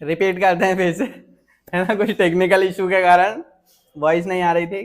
Repeat करते हैं फिर से, है ना, कुछ टेक्निकल इशू के कारण वॉइस नहीं आ रही थी,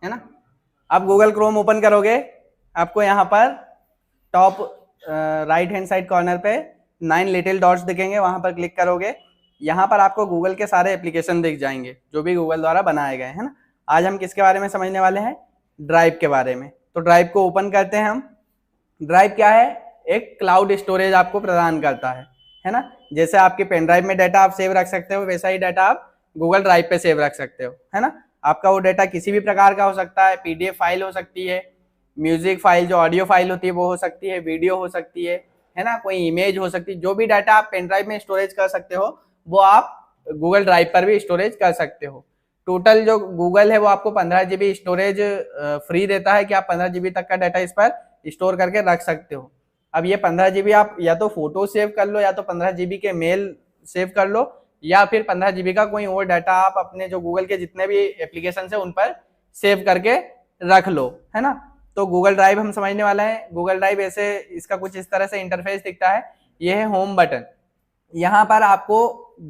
है ना। आप गूगल क्रोम ओपन करोगे, आपको यहाँ पर top right hand side corner पे 9 लिटिल डॉट्स दिखेंगे, वहां पर क्लिक करोगे, यहाँ पर आपको गूगल के सारे एप्लीकेशन दिख जाएंगे जो भी गूगल द्वारा बनाए गए, है ना। आज हम किसके बारे में समझने वाले हैं? ड्राइव के बारे में। तो ड्राइव को ओपन करते हैं हम। ड्राइव क्या है? एक क्लाउड स्टोरेज आपको प्रदान करता है ना। जैसे आपके पेन ड्राइव में डाटा आप सेव रख सकते हो, वैसा ही डाटा आप गूगल ड्राइव पे सेव रख सकते हो, है ना। आपका वो डाटा किसी भी प्रकार का हो सकता है, पीडीएफ फाइल हो सकती है, म्यूजिक फाइल जो ऑडियो फाइल होती है वो हो सकती है, वीडियो हो सकती है ना, कोई इमेज हो सकती है। जो भी डाटा आप पेन ड्राइव में स्टोरेज कर सकते हो वो आप गूगल ड्राइव पर भी स्टोरेज कर सकते हो। टोटल जो गूगल है वो आपको 15 GB स्टोरेज फ्री देता है कि आप 15 GB तक का डाटा इस पर स्टोर करके रख सकते हो। अब ये 15 GB आप या तो फोटो सेव कर लो, या तो 15 GB के मेल सेव कर लो, या फिर 15 GB का कोई और डाटा आप अपने जो गूगल के जितने भी एप्लीकेशन है उन पर सेव करके रख लो, है ना। तो गूगल ड्राइव हम समझने वाला है। गूगल ड्राइव ऐसे इसका कुछ इस तरह से इंटरफेस दिखता है। ये है होम बटन। यहाँ पर आपको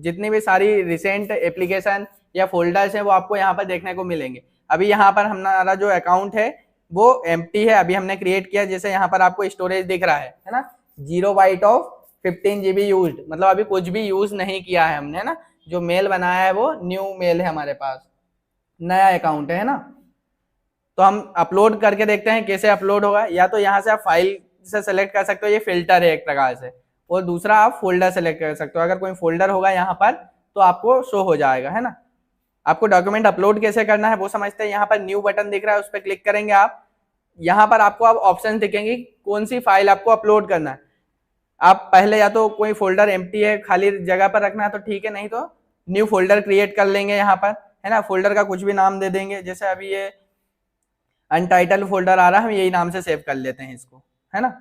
जितनी भी सारी रिसेंट एप्लीकेशन या फोल्डर्स हैं वो आपको यहाँ पर देखने को मिलेंगे। अभी यहाँ पर हमारा जो अकाउंट है वो एम्प्टी है, अभी हमने क्रिएट किया। जैसे यहाँ पर आपको स्टोरेज दिख रहा है ना, 0 बाइट ऑफ 15 GB यूज्ड, मतलब अभी कुछ भी यूज नहीं किया है हमने, है ना। जो मेल बनाया है वो न्यू मेल है, हमारे पास नया अकाउंट है ना। तो हम अपलोड करके देखते हैं कैसे अपलोड होगा। या तो यहाँ से आप फाइल से सेलेक्ट कर सकते हो, ये फिल्टर है एक प्रकार से, और दूसरा आप फोल्डर सेलेक्ट कर सकते हो। अगर कोई फोल्डर होगा यहाँ पर तो आपको शो हो जाएगा, है ना। आपको डॉक्यूमेंट अपलोड कैसे करना है वो समझते हैं। यहाँ पर न्यू बटन दिख रहा है, उस पर क्लिक करेंगे आप। यहाँ पर आपको अब ऑप्शन दिखेंगे कौन सी फाइल आपको अपलोड करना है। आप पहले या तो कोई फोल्डर एम्प्टी है, खाली जगह पर रखना है तो ठीक है, नहीं तो न्यू फोल्डर क्रिएट कर लेंगे यहाँ पर, है ना। फोल्डर का कुछ भी नाम दे देंगे, जैसे अभी ये अनटाइटल फोल्डर आ रहा है, हम यही नाम से सेव कर लेते हैं इसको, है ना।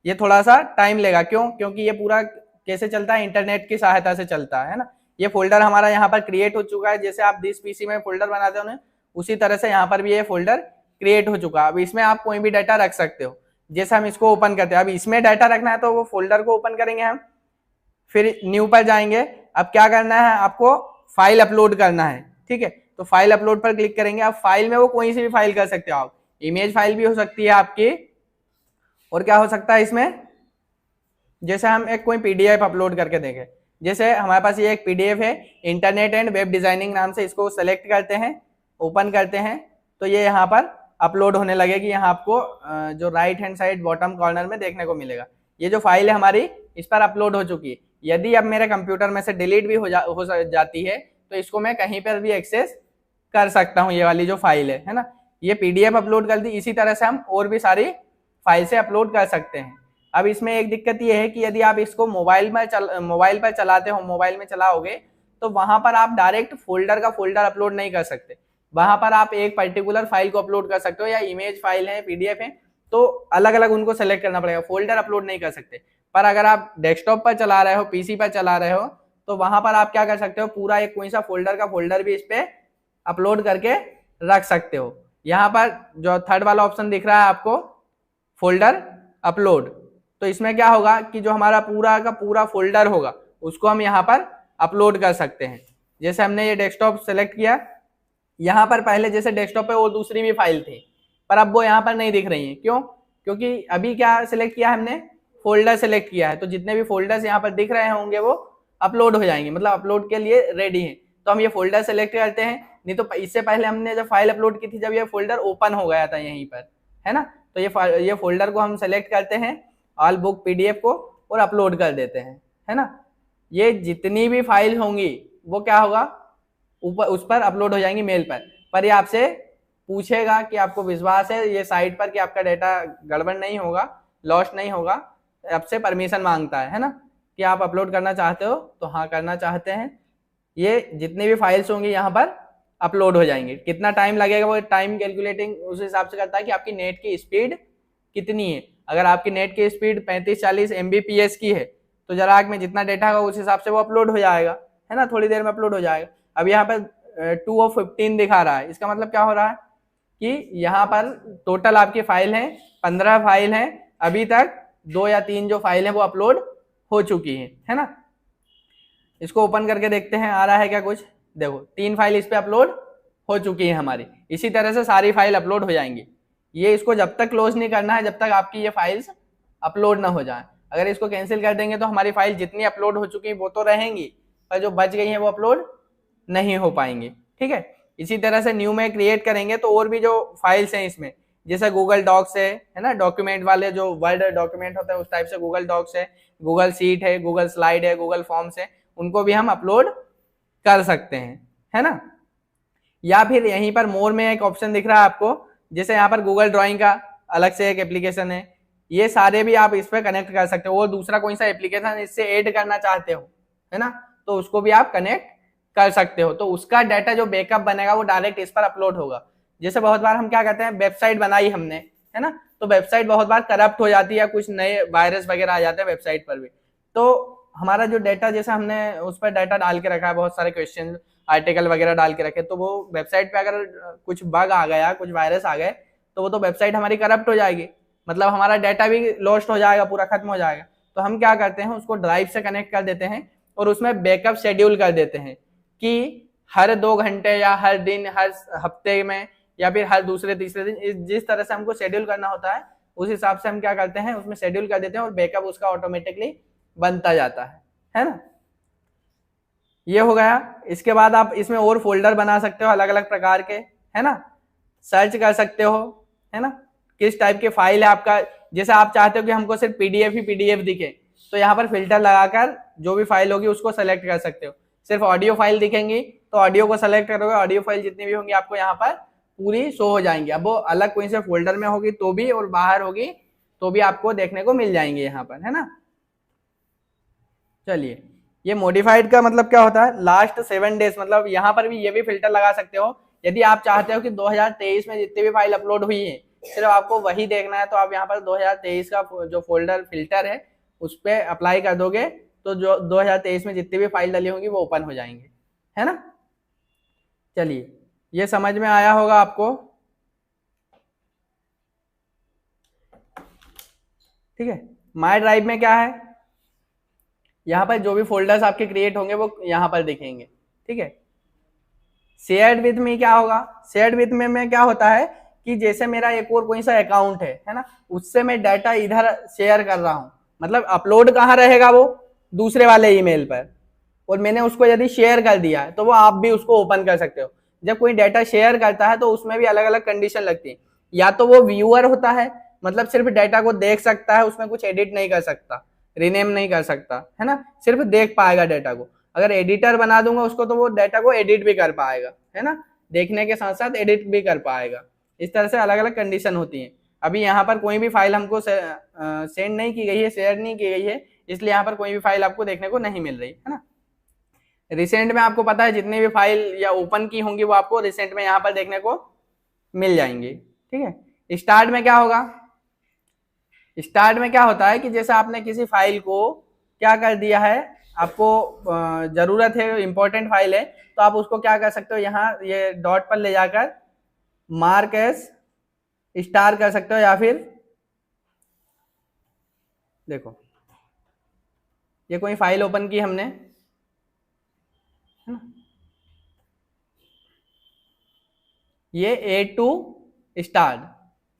ये थोड़ा सा टाइम लेगा, क्यों? क्योंकि ये पूरा कैसे चलता है, इंटरनेट की सहायता से चलता है ना। ये फोल्डर हमारा यहाँ पर क्रिएट हो चुका है। जैसे आप दिस पीसी में फोल्डर बनाते हो ना, उसी तरह से यहाँ पर भी ये फोल्डर क्रिएट हो चुका है। अब इसमें आप कोई भी डाटा रख सकते हो। जैसे हम इसको ओपन करते हैं, अब इसमें डाटा रखना है तो वो फोल्डर को ओपन करेंगे हम, फिर न्यू पर जाएंगे। अब क्या करना है, आपको फाइल अपलोड करना है, ठीक है। तो फाइल अपलोड पर क्लिक करेंगे। अब फाइल में वो कोई सी भी फाइल कर सकते हो आप, इमेज फाइल भी हो सकती है आपकी, और क्या हो सकता है इसमें, जैसे हम एक कोई पीडीएफ अपलोड करके देखें। जैसे हमारे पास ये एक पीडीएफ है, इंटरनेट एंड वेब डिजाइनिंग नाम से। इसको सेलेक्ट करते हैं, ओपन करते हैं, तो ये यहाँ पर अपलोड होने लगेगी। यहाँ आपको जो right hand side bottom corner में देखने को मिलेगा। ये जो फाइल है हमारी इस पर अपलोड हो चुकी है। यदि अब मेरे कंप्यूटर में से डिलीट भी हो जाती है तो इसको मैं कहीं पर भी एक्सेस कर सकता हूँ। ये वाली जो फाइल है ना, ये पीडीएफ अपलोड कर दी। इसी तरह से हम और भी सारी फाइल से अपलोड कर सकते हैं। अब इसमें एक दिक्कत ये है कि यदि आप इसको मोबाइल पर चलाते हो, मोबाइल में चलाओगे, तो वहां पर आप डायरेक्ट फोल्डर का फोल्डर अपलोड नहीं कर सकते। वहां पर आप एक पर्टिकुलर फाइल को अपलोड कर सकते हो, या इमेज फाइल है, पीडीएफ है, तो अलग अलग उनको सेलेक्ट करना पड़ेगा, फोल्डर अपलोड नहीं कर सकते। पर अगर आप डेस्कटॉप पर चला रहे हो, पीसी पर चला रहे हो, तो वहां पर आप क्या कर सकते हो, पूरा एक कोई सा फोल्डर का फोल्डर भी इस पे अपलोड करके रख सकते हो। यहाँ पर जो थर्ड वाला ऑप्शन दिख रहा है आपको, फोल्डर अपलोड, तो इसमें क्या होगा कि जो हमारा पूरा का पूरा फोल्डर होगा उसको हम यहाँ पर अपलोड कर सकते हैं। जैसे हमने ये डेस्कटॉप सेलेक्ट किया, यहाँ पर पहले जैसे डेस्कटॉप पे वो दूसरी भी फाइल थी, पर अब वो यहाँ पर नहीं दिख रही है। क्यों? क्योंकि अभी क्या सिलेक्ट किया हमने, फोल्डर सेलेक्ट किया है। तो जितने भी फोल्डर्स यहाँ पर दिख रहे होंगे वो अपलोड हो जाएंगे, मतलब अपलोड के लिए रेडी है। तो हम ये फोल्डर सेलेक्ट करते हैं। नहीं तो इससे पहले हमने जब फाइल अपलोड की थी, जब ये फोल्डर ओपन हो गया था यहीं पर, है ना। तो ये फोल्डर को हम सेलेक्ट करते हैं, ऑल बुक पीडीएफ को, और अपलोड कर देते हैं, है ना। ये जितनी भी फाइल होंगी वो क्या होगा, ऊपर उस पर अपलोड हो जाएंगी मेल पर ये आपसे पूछेगा कि आपको विश्वास है ये साइट पर कि आपका डेटा गड़बड़ नहीं होगा, लॉस्ट नहीं होगा। आपसे परमिशन मांगता है ना, कि आप अपलोड करना चाहते हो, तो हाँ करना चाहते हैं। ये जितनी भी फाइल्स होंगी यहाँ पर अपलोड हो जाएंगे। कितना टाइम लगेगा वो टाइम कैलकुलेटिंग उस हिसाब से करता है कि आपकी नेट की स्पीड कितनी है। अगर आपकी नेट की स्पीड 35-40 Mbps की है तो जराग में जितना डेटा होगा उस हिसाब से वो अपलोड हो जाएगा, है ना, थोड़ी देर में अपलोड हो जाएगा। अब यहाँ पर 2 of 15 दिखा रहा है, इसका मतलब क्या हो रहा है कि यहाँ पर टोटल आपकी फाइल है 15 फाइल है, अभी तक 2 या 3 जो फाइल है वो अपलोड हो चुकी है ना। इसको ओपन करके देखते हैं आ रहा है क्या कुछ। देखो 3 फाइल इस पे अपलोड हो चुकी है हमारी। इसी तरह से सारी फाइल अपलोड हो जाएंगी। ये इसको जब तक क्लोज नहीं करना है जब तक आपकी ये फाइल्स अपलोड ना हो जाए। अगर इसको कैंसिल कर देंगे तो हमारी फाइल जितनी अपलोड हो चुकी है वो तो रहेंगी, पर जो बच गई है वो अपलोड नहीं हो पाएंगी। ठीक है, इसी तरह से न्यू में क्रिएट करेंगे तो और भी जो फाइल्स हैं इसमें, जैसे गूगल डॉक्स है ना, डॉक्यूमेंट वाले जो वर्ड डॉक्यूमेंट होता है उस टाइप से गूगल डॉक्स है, गूगल शीट है, गूगल स्लाइड है, गूगल फॉर्म्स है, उनको भी हम अपलोड कर सकते हैं, है ना। या फिर यहीं पर मोर में एक ऑप्शन दिख रहा है आपको, जैसे यहाँ पर गूगल ड्राइंग का अलग से एक एप्लीकेशन है, ये सारे भी आप इस पर कनेक्ट कर सकते हो। और दूसरा कोई सा एप्लीकेशन इससे ऐड करना चाहते हो, है ना, तो उसको भी आप कनेक्ट कर सकते हो। तो उसका डाटा जो बैकअप बनेगा वो डायरेक्ट इस पर अपलोड होगा। जैसे बहुत बार हम क्या करते हैं, वेबसाइट बनाई हमने, है ना, तो वेबसाइट बहुत बार करप्ट हो जाती है, कुछ नए वायरस वगैरह आ जाते हैं वेबसाइट पर भी। तो हमारा जो डाटा, जैसे हमने उस पर डाटा डाल के रखा है, बहुत सारे क्वेश्चन आर्टिकल वगैरह डाल के रखे, तो वो वेबसाइट पे अगर कुछ बग आ गया, कुछ वायरस आ गए, तो वो तो वेबसाइट हमारी करप्ट हो जाएगी, मतलब हमारा डाटा भी लॉस्ट हो जाएगा, पूरा खत्म हो जाएगा। तो हम क्या करते हैं, उसको ड्राइव से कनेक्ट कर देते हैं और उसमें बैकअप शेड्यूल कर देते हैं कि हर 2 घंटे या हर दिन, हर हफ्ते में, या फिर हर दूसरे तीसरे दिन, जिस तरह से हमको शेड्यूल करना होता है उस हिसाब से हम क्या करते हैं, उसमें शेड्यूल कर देते हैं और बैकअप उसका ऑटोमेटिकली बनता जाता है ना। ये हो गया। इसके बाद आप इसमें और फोल्डर बना सकते हो अलग अलग प्रकार के, है ना, सर्च कर सकते हो, है ना, किस टाइप के फाइल है आपका। जैसे आप चाहते हो कि हमको सिर्फ पीडीएफ ही पीडीएफ दिखे, तो यहाँ पर फिल्टर लगाकर जो भी फाइल होगी उसको सेलेक्ट कर सकते हो। सिर्फ ऑडियो फाइल दिखेंगी तो ऑडियो को सेलेक्ट करोगे, ऑडियो फाइल जितनी भी होंगी आपको यहाँ पर पूरी शो हो जाएंगी। अब वो अलग कोई से फोल्डर में होगी तो भी, और बाहर होगी तो भी आपको देखने को मिल जाएंगे यहाँ पर, है ना। चलिए, ये मॉडिफाइड का मतलब क्या होता है, लास्ट 7 डेज, मतलब यहाँ पर भी ये भी फिल्टर लगा सकते हो। यदि आप चाहते हो कि 2023 में जितनी भी फाइल अपलोड हुई है सिर्फ आपको वही देखना है, तो आप यहाँ पर 2023 का जो फोल्डर फिल्टर है उस पर अप्लाई कर दोगे तो जो 2023 में जितनी भी फाइल डली होंगी वो ओपन हो जाएंगे, है ना। चलिए, ये समझ में आया होगा आपको, ठीक है। माई ड्राइव में क्या है, यहाँ पर जो भी फोल्डर्स आपके क्रिएट होंगे वो यहाँ पर दिखेंगे, ठीक है। शेयर्ड विद में क्या होगा, शेयर्ड विद में क्या होता है कि जैसे मेरा एक और कोई सा अकाउंट है ना, उससे मैं डाटा इधर शेयर कर रहा हूँ, मतलब अपलोड कहाँ रहेगा, वो दूसरे वाले ईमेल पर, और मैंने उसको यदि शेयर कर दिया है तो वो आप भी उसको ओपन कर सकते हो। जब कोई डाटा शेयर करता है तो उसमें भी अलग अलग कंडीशन लगती है, या तो वो व्यूअर होता है, मतलब सिर्फ डाटा को देख सकता है, उसमें कुछ एडिट नहीं कर सकता, रीनेम नहीं कर सकता, है ना, सिर्फ देख पाएगा डाटा को। अगर एडिटर बना दूंगा उसको तो वो डाटा को एडिट भी कर पाएगा, है ना, देखने के साथ साथ एडिट भी कर पाएगा। इस तरह से अलग अलग कंडीशन होती है। अभी यहाँ पर कोई भी फाइल हमको सेंड नहीं की गई है, शेयर नहीं की गई है, इसलिए यहाँ पर कोई भी फाइल आपको देखने को नहीं मिल रही, है ना। रिसेंट में आपको पता है जितनी भी फाइल या ओपन की होंगी वो आपको रिसेंट में यहाँ पर देखने को मिल जाएंगी, ठीक है। स्टार्ट में क्या होगा, स्टार्ट में क्या होता है कि जैसे आपने किसी फाइल को क्या कर दिया है, आपको जरूरत है, इंपॉर्टेंट फाइल है, तो आप उसको क्या कर सकते हो, यहाँ ये डॉट पर ले जाकर मार्क एज स्टार कर सकते हो, या फिर देखो ये कोई फाइल ओपन की हमने, है ना, ये एड टू स्टार्ट,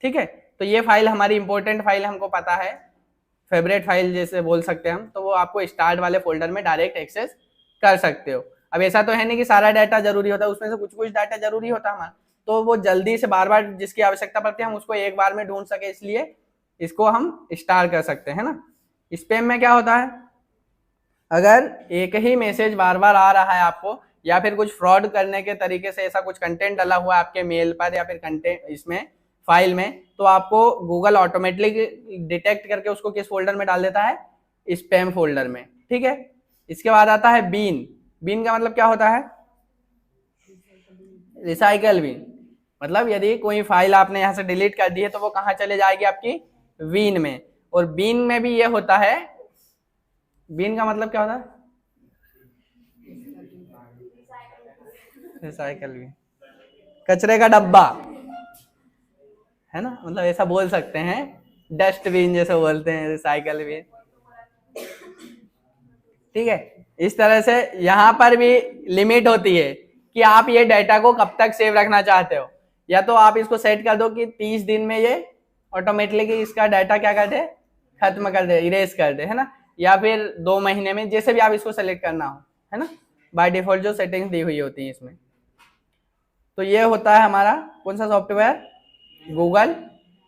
ठीक है। तो ये फाइल हमारी इंपॉर्टेंट फाइल, हमको पता है, फेवरेट फाइल जैसे बोल सकते हैं हम, तो वो आपको स्टार्ट वाले फोल्डर में डायरेक्ट एक्सेस कर सकते हो। अब ऐसा तो है नहीं कि सारा डाटा जरूरी होता है, उसमें से कुछ कुछ डाटा जरूरी होता है हमारा, तो वो जल्दी से बार बार जिसकी आवश्यकता पड़ती है हम उसको एक बार में ढूंढ सके, इसलिए इसको हम स्टार कर सकते हैं ना। स्पैम में क्या होता है, अगर एक ही मैसेज बार बार आ रहा है आपको, या फिर कुछ फ्रॉड करने के तरीके से ऐसा कुछ कंटेंट डाला हुआ है आपके मेल पर या फिर कंटेंट इसमें फाइल में, तो आपको गूगल ऑटोमेटिकली डिटेक्ट करके उसको किस फोल्डर में डाल देता है, स्पैम फोल्डर में, ठीक है। इसके बाद आता है बीन। बीन का मतलब क्या होता है, रिसाइकल बीन, मतलब यदि कोई फाइल आपने यहाँ से डिलीट कर दी है तो वो कहाँ चले जाएगी, आपकी बीन में। और बीन में भी ये होता है बीन का मतलब क्या होता है? रिसाइकल भी, कचरे का डब्बा है ना, मतलब ऐसा बोल सकते हैं, डस्टबिन जैसे बोलते हैं, रिसाइकल भी। ठीक है, इस तरह से यहाँ पर भी लिमिट होती है कि आप ये डाटा को कब तक सेव रखना चाहते हो। या तो आप इसको सेट कर दो कि 30 दिन में ये ऑटोमेटिकली इसका डाटा क्या कर दे, खत्म कर दे, इरेज कर दे, है ना, या फिर 2 महीने में, जैसे भी आप इसको सेलेक्ट करना हो, है ना, बाय डिफॉल्ट जो सेटिंग्स दी हुई होती है इसमें। तो ये होता है हमारा कौन सा सॉफ्टवेयर, गूगल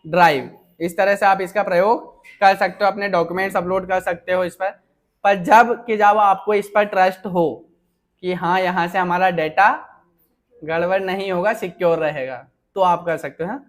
ड्राइव। इस तरह से आप इसका प्रयोग कर सकते हो, अपने डॉक्यूमेंट्स अपलोड कर सकते हो इस पर जब आपको इस पर ट्रस्ट हो कि हाँ यहाँ से हमारा डेटा गड़बड़ नहीं होगा, सिक्योर रहेगा, तो आप कर सकते हो। हाँ।